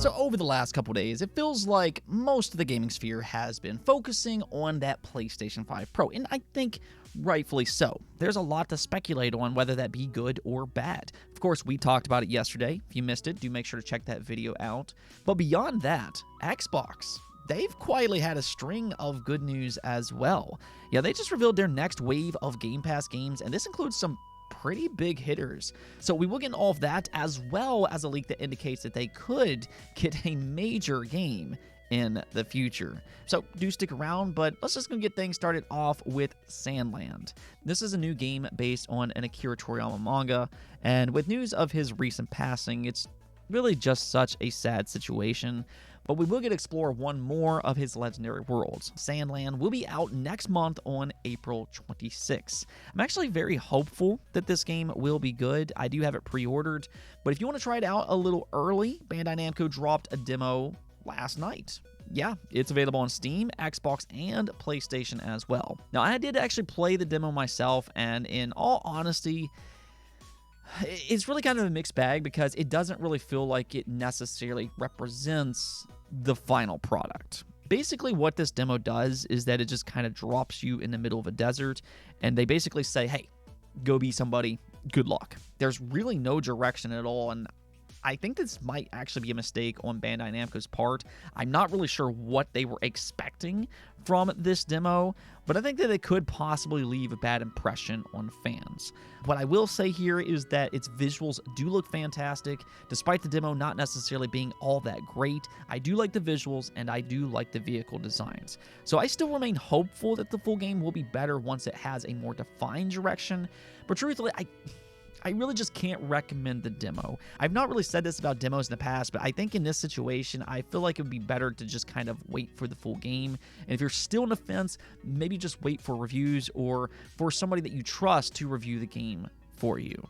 So over the last couple days, it feels like most of the gaming sphere has been focusing on that PlayStation 5 Pro, and I think rightfully so. There's a lot to speculate on whether that be good or bad. Of course, we talked about it yesterday. If you missed it, do make sure to check that video out. But beyond that, Xbox, they've quietly had a string of good news as well. Yeah, they just revealed their next wave of Game Pass games, and this includes some pretty big hitters. So we will get into all of that, as well as a leak that indicates that they could get a major game in the future. So do stick around, but let's just go get things started off with Sandland. This is a new game based on an Akira Toriyama manga, and with news of his recent passing, it's really just such a sad situation. But we will get to explore one more of his legendary worlds. Sandland will be out next month on April 26th. I'm actually very hopeful that this game will be good. I do have it pre-ordered, but if you want to try it out a little early, Bandai Namco dropped a demo last night. Yeah, it's available on Steam, Xbox, and PlayStation as well. Now, I did actually play the demo myself, and in all honesty, it's really kind of a mixed bag because it doesn't really feel like it necessarily represents the final product. Basically, what this demo does is that it just kind of drops you in the middle of a desert, and they basically say, hey, go be somebody, good luck. There's really no direction at all, and I think this might actually be a mistake on Bandai Namco's part. I'm not really sure what they were expecting from this demo, but I think that it could possibly leave a bad impression on fans. What I will say here is that its visuals do look fantastic, despite the demo not necessarily being all that great. I do like the visuals, and I do like the vehicle designs. So I still remain hopeful that the full game will be better once it has a more defined direction, but truthfully, I really just can't recommend the demo. I've not really said this about demos in the past, but I think in this situation, I feel like it would be better to just kind of wait for the full game. And if you're still on the fence, maybe just wait for reviews or for somebody that you trust to review the game for you.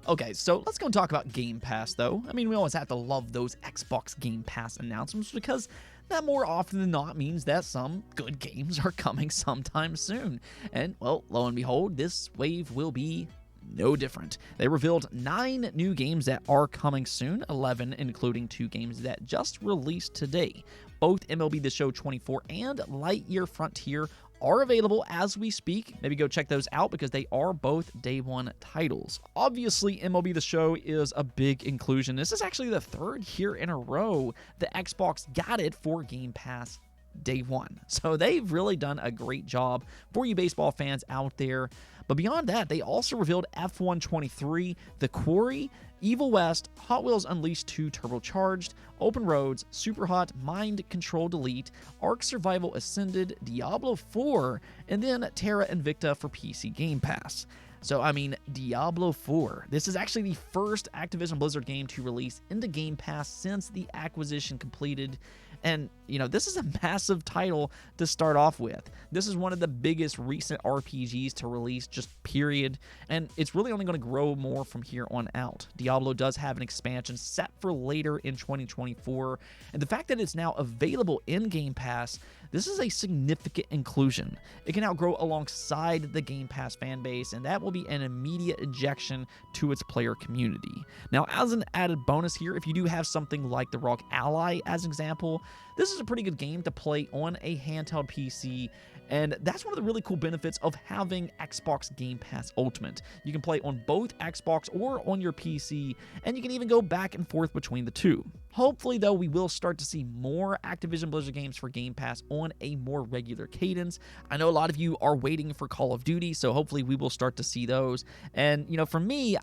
Okay, so let's go and talk about Game Pass, though. I mean, we always have to love those Xbox Game Pass announcements because that more often than not means that some good games are coming sometime soon. And, well, lo and behold, this wave will be no different. They revealed 9 new games that are coming soon, 11 including 2 games that just released today. Both MLB The Show 24 and Lightyear Frontier are available as we speak. Maybe go check those out because they are both day one titles. Obviously, MLB The Show is a big inclusion. This is actually the 3rd year in a row that Xbox got it for Game Pass day one. So they've really done a great job for you baseball fans out there. But beyond that, they also revealed F1 23, The Quarry, Evil West, Hot Wheels Unleashed 2 Turbocharged, Open Roads, Super Hot, Mind Control Delete, Ark Survival Ascended, Diablo 4, and then Terra Invicta for PC Game Pass. So, I mean, Diablo 4. This is actually the first Activision Blizzard game to release into Game Pass since the acquisition completed. And, you know, this is a massive title to start off with. This is one of the biggest recent RPGs to release, just period. And it's really only going to grow more from here on out. Diablo does have an expansion set for later in 2024. And the fact that it's now available in Game Pass, this is a significant inclusion. It can now grow alongside the Game Pass fan base, and that will be an immediate injection to its player community. Now, as an added bonus here, if you do have something like the Rock Ally as an example, this is a pretty good game to play on a handheld PC, and that's one of the really cool benefits of having Xbox Game Pass Ultimate. You can play on both Xbox or on your PC, and you can even go back and forth between the two. Hopefully, though, we will start to see more Activision Blizzard games for Game Pass on a more regular cadence. I know a lot of you are waiting for Call of Duty, so hopefully we will start to see those. And, you know, for me,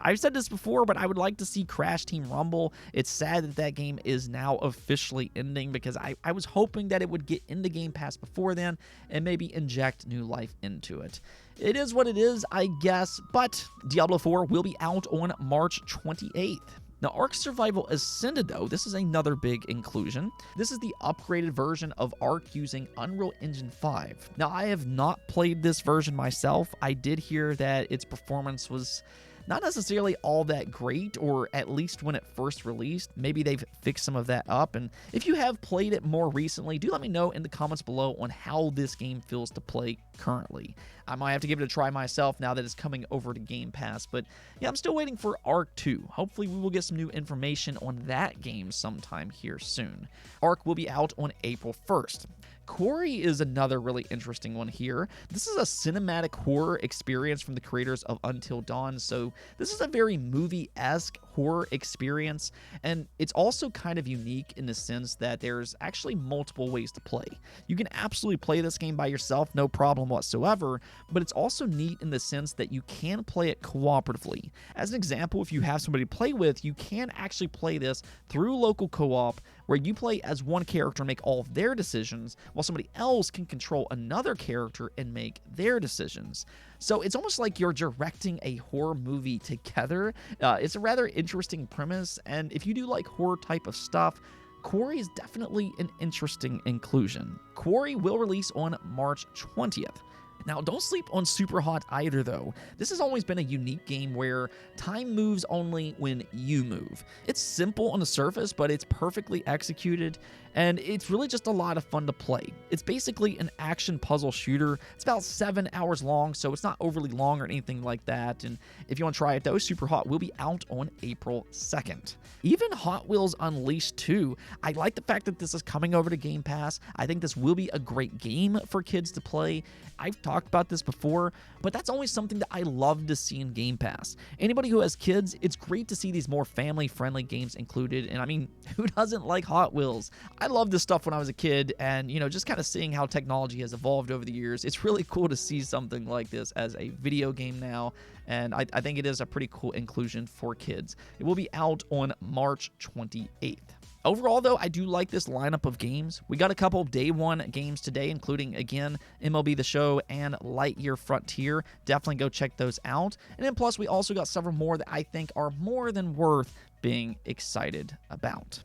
I've said this before, but I would like to see Crash Team Rumble. It's sad that that game is now officially ending because I was hoping that it would get into Game Pass before then and maybe inject new life into it. It is what it is, I guess, but Diablo 4 will be out on March 28th. Now, Ark Survival Ascended, though, this is another big inclusion. This is the upgraded version of Ark using Unreal Engine 5. Now, I have not played this version myself. I did hear that its performance was not necessarily all that great, or at least when it first released. Maybe they've fixed some of that up, and if you have played it more recently, do let me know in the comments below on how this game feels to play currently. I might have to give it a try myself now that it's coming over to Game Pass, but yeah, I'm still waiting for Ark 2. Hopefully we will get some new information on that game sometime here soon. Ark will be out on April 1st. Quarry is another really interesting one here. This is a cinematic horror experience from the creators of Until Dawn, so this is a very movie-esque horror experience, and it's also kind of unique in the sense that there's actually multiple ways to play. You can absolutely play this game by yourself, no problem whatsoever, but it's also neat in the sense that you can play it cooperatively. As an example, if you have somebody to play with, you can actually play this through local co-op, where you play as one character and make all of their decisions, while somebody else can control another character and make their decisions. So it's almost like you're directing a horror movie together. It's a rather interesting premise, and if you do like horror type of stuff, Quarry is definitely an interesting inclusion. Quarry will release on March 20th. Now, don't sleep on Superhot either, though. This has always been a unique game where time moves only when you move. It's simple on the surface, but it's perfectly executed, and it's really just a lot of fun to play. It's basically an action puzzle shooter. It's about 7 hours long, so it's not overly long or anything like that, and if you want to try it, though, Superhot will be out on April 2nd. Even Hot Wheels Unleashed 2, I like the fact that this is coming over to Game Pass. I think this will be a great game for kids to play. I've talked about this before, but that's always something that I love to see in Game Pass. Anybody who has kids, it's great to see these more family-friendly games included, and I mean, who doesn't like Hot Wheels? I loved this stuff when I was a kid, and just kind of seeing how technology has evolved over the years, it's really cool to see something like this as a video game now, and I think it is a pretty cool inclusion for kids. It will be out on March 28th. Overall, though, I do like this lineup of games. We got a couple day one games today, including, again, MLB The Show and Lightyear Frontier. Definitely go check those out. And then plus, we also got several more that I think are more than worth being excited about.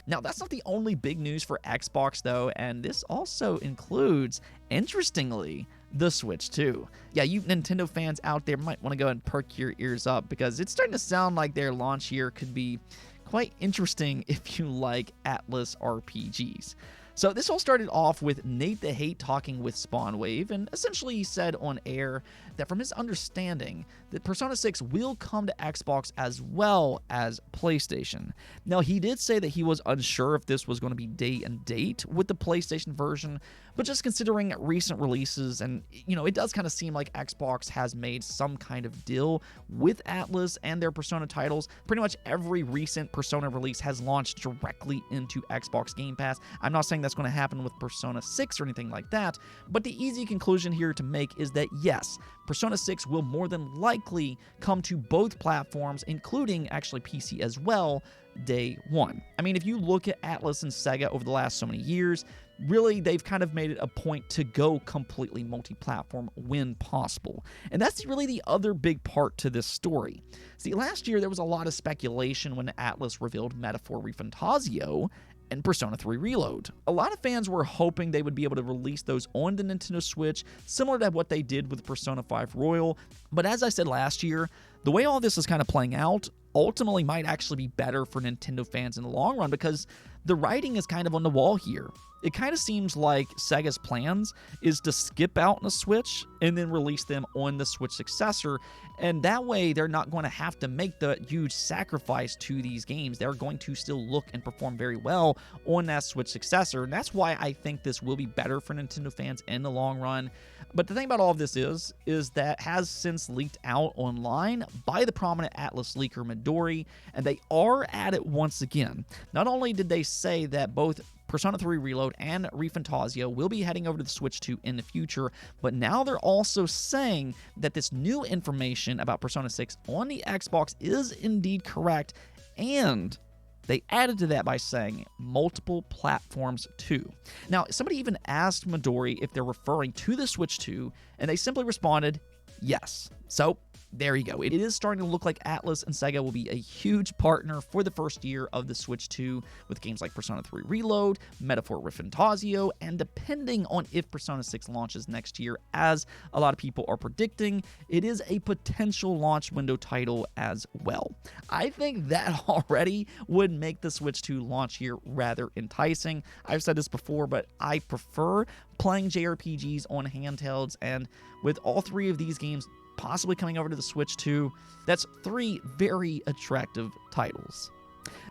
Now, that's not the only big news for Xbox, though, and this also includes, interestingly, the Switch 2. Yeah, you Nintendo fans out there might want to go and perk your ears up, because it's starting to sound like their launch year could be quite interesting if you like Atlas RPGs. So this all started off with Nate the Hate talking with Spawnwave, and essentially he said on air that from his understanding that Persona 6 will come to Xbox as well as PlayStation. Now, he did say that he was unsure if this was going to be day and date with the PlayStation version, but just considering recent releases, and it does kind of seem like Xbox has made some kind of deal with Atlas and their Persona titles. Pretty much every recent Persona release has launched directly into Xbox Game Pass. I'm not saying that's going to happen with Persona 6 or anything like that, but the easy conclusion here to make is that yes, Persona 6 will more than likely come to both platforms, including actually PC as well, day one. I mean, if you look at Atlas and Sega over the last so many years, really, they've kind of made it a point to go completely multi-platform when possible. And that's really the other big part to this story. See, last year there was a lot of speculation when Atlas revealed Metaphor ReFantazio and Persona 3 Reload. A lot of fans were hoping they would be able to release those on the Nintendo Switch, similar to what they did with Persona 5 Royal. But as I said last year, the way all this is kind of playing out ultimately might actually be better for Nintendo fans in the long run, because the writing is kind of on the wall here. It kind of seems like Sega's plans is to skip out on the Switch and then release them on the Switch successor, and that way they're not going to have to make the huge sacrifice to these games. They're going to still look and perform very well on that Switch successor, and that's why I think this will be better for Nintendo fans in the long run. But the thing about all of this is that has since leaked out online by the prominent Atlas leaker Midori, and they are at it once again. Not only did they say that both Persona 3 Reload and ReFantazio will be heading over to the Switch 2 in the future, but now they're also saying that this new information about Persona 6 on the Xbox is indeed correct, and they added to that by saying multiple platforms too. Now, somebody even asked Midori if they're referring to the Switch 2, and they simply responded, yes. So, there you go. It is starting to look like Atlas and Sega will be a huge partner for the first year of the Switch 2 with games like Persona 3 Reload, Metaphor Refantasio, and depending on if Persona 6 launches next year, as a lot of people are predicting, it is a potential launch window title as well. I think that already would make the Switch 2 launch year rather enticing. I've said this before, but I prefer playing JRPGs on handhelds, and with all three of these games possibly coming over to the Switch 2, that's three very attractive titles.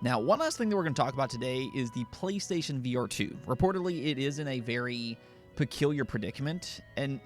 Now, one last thing that we're going to talk about today is the PlayStation VR 2. Reportedly, it is in a very peculiar predicament, and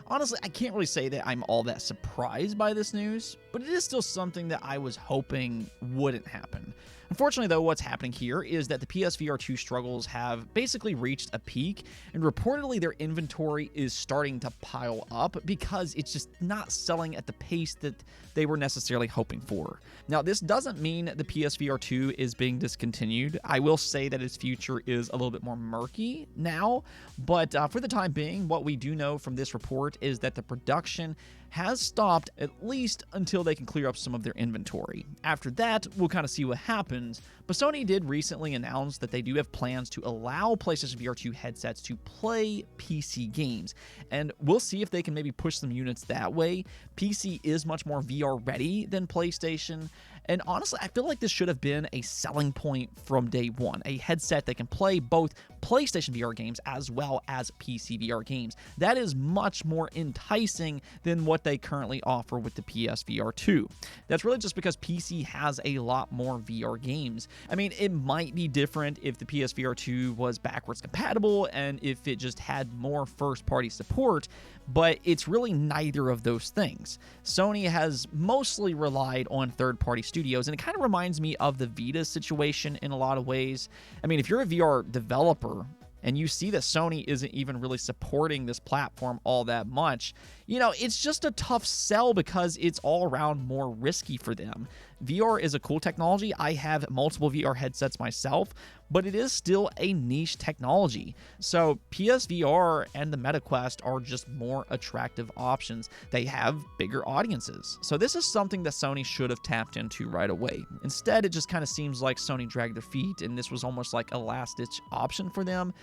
honestly, I can't really say that I'm all that surprised by this news, but it is still something that I was hoping wouldn't happen. Unfortunately, though, what's happening here is that the PSVR 2 struggles have basically reached a peak, and reportedly their inventory is starting to pile up because it's just not selling at the pace that they were necessarily hoping for. Now, this doesn't mean the PSVR 2 is being discontinued. I will say that its future is a little bit more murky now, but for the time being, what we do know from this report is that the production has stopped at least until they can clear up some of their inventory. After that, we'll kind of see what happens, but Sony did recently announce that they do have plans to allow PlayStation VR 2 headsets to play PC games, and we'll see if they can maybe push some units that way. PC is much more VR ready than PlayStation, and honestly, I feel like this should have been a selling point from day one, a headset that can play both PlayStation VR games as well as PC VR games. That is much more enticing than what they currently offer with the PSVR 2. That's really just because PC has a lot more VR games. I mean, it might be different if the PSVR 2 was backwards compatible and if it just had more first-party support, but it's really neither of those things. Sony has mostly relied on third-party studios, and it kind of reminds me of the Vita situation in a lot of ways. I mean, if you're a VR developer and you see that Sony isn't even really supporting this platform all that much, you know, it's just a tough sell because it's all around more risky for them. VR is a cool technology. I have multiple VR headsets myself, but it is still a niche technology. So PSVR and the MetaQuest are just more attractive options. They have bigger audiences. So this is something that Sony should have tapped into right away. Instead, it just kind of seems like Sony dragged their feet, and this was almost like a last-ditch option for them.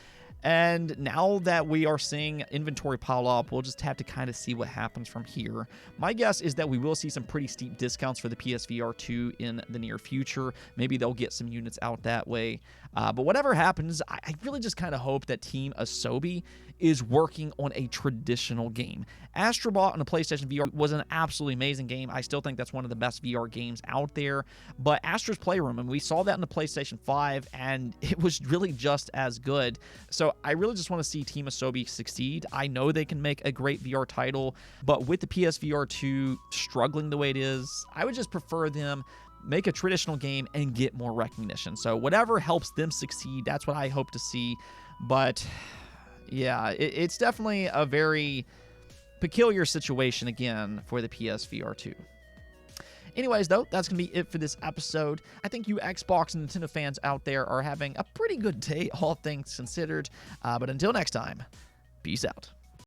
And now that we are seeing inventory pile up, we'll just have to kind of see what happens from here. My guess is that we will see some pretty steep discounts for the PSVR 2 in the near future. Maybe they'll get some units out that way. But whatever happens, I really just kind of hope that Team Asobi is working on a traditional game. Astrobot on the PlayStation VR was an absolutely amazing game. I still think that's one of the best VR games out there. But Astro's Playroom, and we saw that in the PlayStation 5, and it was really just as good. So I really just want to see Team Asobi succeed. I know they can make a great VR title, but with the PSVR 2 struggling the way it is, I would just prefer them make a traditional game and get more recognition. So whatever helps them succeed, that's what I hope to see. But yeah, it's definitely a very peculiar situation again for the PSVR 2. Anyways, though, that's going to be it for this episode. I think you Xbox and Nintendo fans out there are having a pretty good day, all things considered. But until next time, peace out.